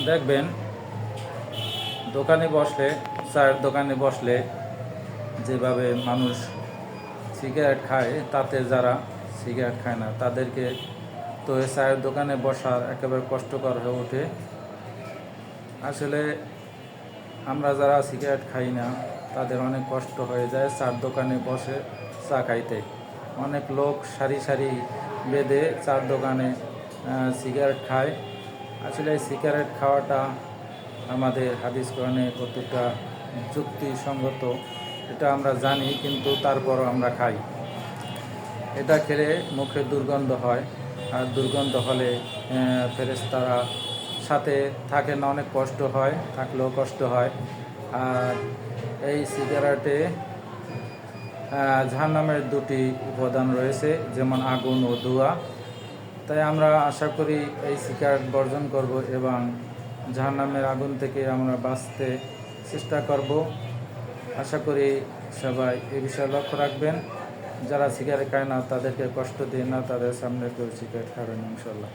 দেখবেন দোকানে বসলে, চায়ের দোকানে বসলে যেভাবে মানুষ সিগারেট খায়, তাতে যারা সিগারেট খায় না তাদেরকে তো এই চায়ের দোকানে বসার একেবারে কষ্টকর হয়ে ওঠে। আসলে আমরা যারা সিগারেট খাই না তাদের অনেক কষ্ট হয়ে যায় চার দোকানে বসে চা খাইতে। অনেক লোক সারি সারি বেঁধে চার দোকানে সিগারেট খায়। আসলে এই সিগারেট খাওয়াটা আমাদের হাদিস কোরআনে কতটা যুক্তিসঙ্গত এটা আমরা জানি, কিন্তু তারপরও আমরা খাই। এটা খেলে মুখে দুর্গন্ধ হয়, আর দুর্গন্ধ হলে ফেরেশতারা সাথে থাকে না, অনেক কষ্ট হয়, থাকলেও কষ্ট হয়। আর এই সিগারেটে জাহান্নামের দুটি উপাদান রয়েছে, যেমন আগুন ও ধোঁয়া। তাই আমরা আশা করি এই সিগারেট বর্জন করব এবং জাহান্নামের আগুন থেকে আমরা বাঁচতে চেষ্টা করব। আশা করি সবাই এই বিষয়ে লক্ষ্য রাখবেন। যারা সিগারেট খায় না তাদেরকে কষ্ট দিন না, তাদের সামনে কেউ সিগারেট খাবেন ইনশাল্লাহ।